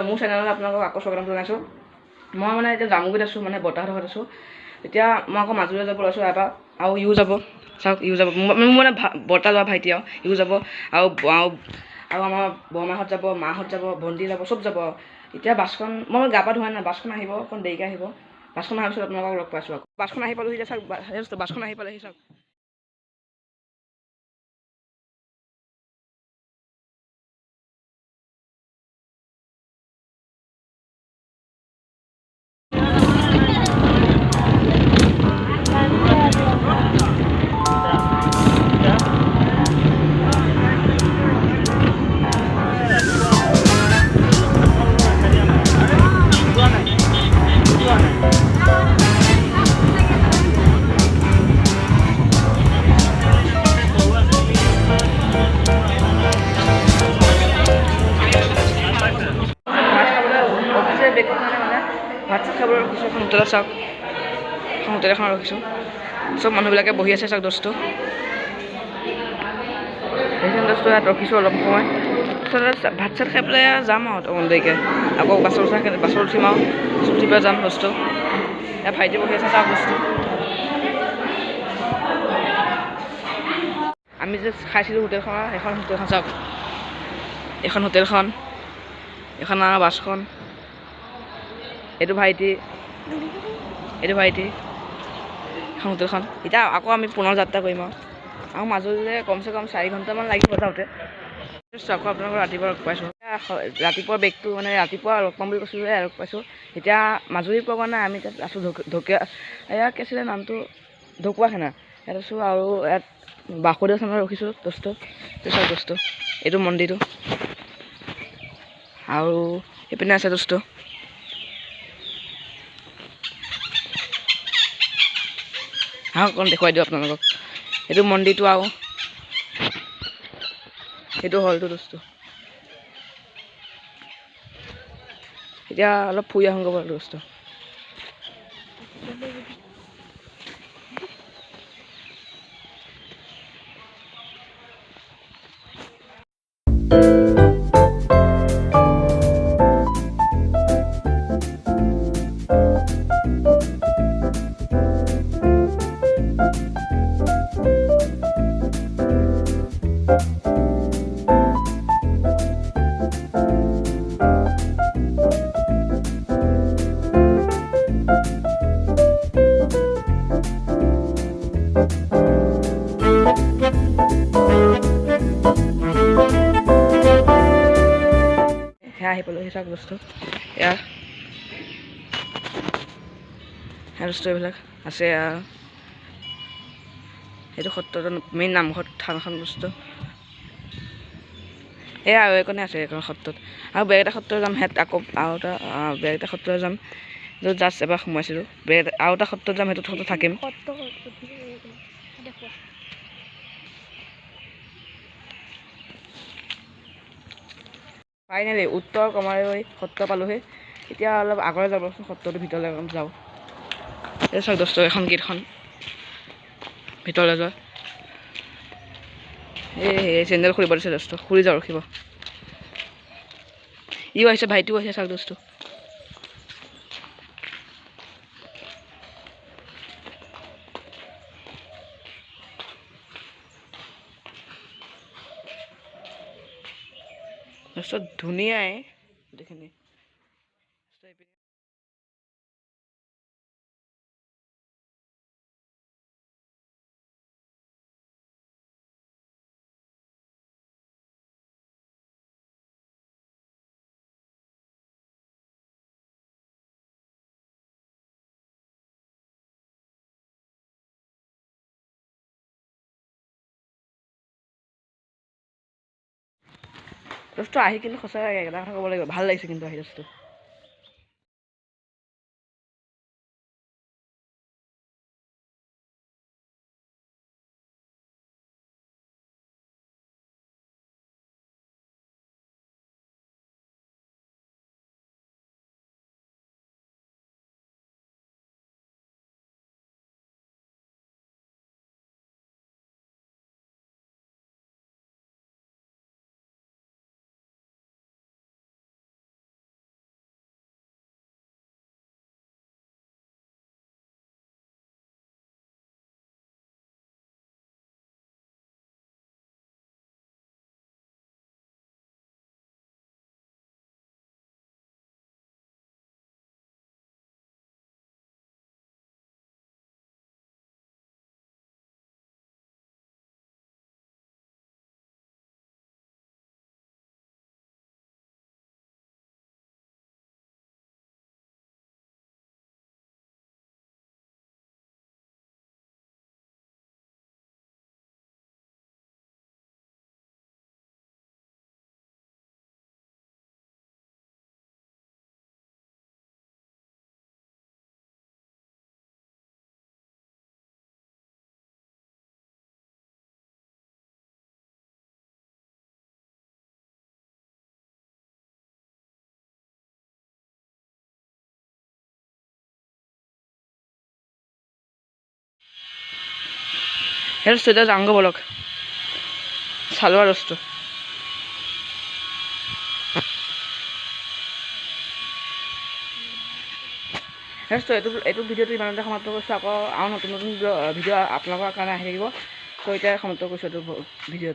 মোৰ চেনেলত আপোনালোকক আকৌ স্বাগতম জনাইছোঁ। মই মানে এতিয়া জামুগুৰিত আছোঁ, মানে বৰ্তাহঁতৰ ঘৰত আছোঁ। এতিয়া মই আকৌ মাজুলীলৈ যাব লৈছোঁ এবাৰ, আৰু ইও যাব, চাওক ইও যাব, মোৰ মানে বৰ্তা লোৱা ভাইটি আৰু ইও যাব, আৰু আমাৰ বৰমাহঁত যাব, মাহঁত যাব, ভণ্টি যাব, চব যাব। এতিয়া বাছখন মই গা পা ধোৱা নাই, বাছখন আহিব অকণ দেৰিকৈ আহিব। বাছখন অহাৰ পিছত আপোনালোকক লগ পাইছোঁ আকৌ। বাছখন আহি পালোহি, এতিয়া চাওক বাছখন আহি পালেহি চাওক। ভাত চাত খাবলৈ ৰখিছোঁ এখন হোটেলত, চাওক এখন হোটেল এখন ৰখিছোঁ, চব মানুহবিলাকে বহি আছে চাওক। দোষটো সেইখন দোষটো ইয়াত ৰখিছোঁ অলপ সময়, তাৰপিছত ভাত চাত খাই পেলাই যাম আৰু অকণ দেৰিকৈ, আকৌ বাছত উঠিম আৰু বাছত উঠি পেলাই যাম। দোষটো ইয়াত ভাইটি বহি আছে চাওক। দোষটো আমি যে খাইছিলোঁ হোটেলখন, সেইখন হোটেলখন চাওক, এইখন হোটেলখন, এইখন আমাৰ বাছখন, এইটো ভাইটি এখন হোটেলখন। এতিয়া আকৌ আমি পুনৰ যাত্ৰা কৰিম আৰু মাজুলীলৈ কমচে কম 4 ঘণ্টামান লাগিব যাওঁতে। আকৌ আপোনালোকক ৰাতিপুৱা লগ পাইছোঁ, ৰাতিপুৱা বেগটো মানে ৰাতিপুৱা লগ পাম বুলি কৈছিলোঁ, লগ পাইছোঁ। এতিয়া মাজুলী পোৱা কাৰণে আমি তাত আছোঁ ঢেকীয়া, এয়া কি আছিলে নামটো, ঢকুৱাখানা ইয়াত আছোঁ। আৰু ইয়াত বাসুদেৱ থানত ৰখিছোঁ। দোষটো চাওক, দোষটো এইটো মন্দিৰটো, আৰু এইপিনে আছে দোষটো, অকণ দেখুৱাই দিওঁ আপোনালোকক। এইটো মন্দিৰটো আৰু সেইটো হলটো দোষটো। এতিয়া অলপ ফুৰি আহোঁগৈ বাৰু দোষটো। সেয়া আহি পালোঁ, চাওক বস্তু এয়া বস্তু এইবিলাক আছে। সেইটো সত্ৰৰ মেইন নামঘৰ থানখন বস্তু এয়া, আৰু এইকণে আছে এইখন সত্ৰত। আৰু বেলেগ এটা সত্ৰ যাম, সিহঁত আকৌ আৰু এটা বেলেগ এটা সত্ৰ যাম, য'ত জাষ্ট এবাৰ সোমাইছিলোঁ। আৰু এটা সত্ৰত যাম, সেইটো সত্ৰত থাকিম। ফাইনেলি উত্তৰ কমলাবাৰী সত্ৰ পালোহি। এতিয়া অলপ আগলৈ যাব, সত্ৰটোৰ ভিতৰলৈ যাওঁ। এই চাওক দোষটো, এখন গেটখন ভিতৰলৈ যোৱা। এই চেণ্ডেল খুলিব দিছে দোষটো, খুলি যাওঁ, ৰখিব। ইও আহিছে, ভাইটিও আহিছে, চাওক দোষটো। দোষটো ধুনীয়াই গোটেইখিনি। দোষটো আহি কিন্তু সঁচাকৈ এটা কথা ক'ব লাগিব, ভাল লাগিছে কিন্তু আহি দোষটো। হেল্ল' এতিয়া যাওঁগৈ বলক চালোৱা ৰস্তু এইটো ভিডিঅ'টো ইমানতে সমাপ্ত কৰিছোঁ। আকৌ আৰু নতুন ভিডিঅ' আপোনালোকৰ কাৰণে আহি থাকিব। ত' এতিয়া সমাপ্ত কৰিছোঁ এইটো ভিডিঅ'টো।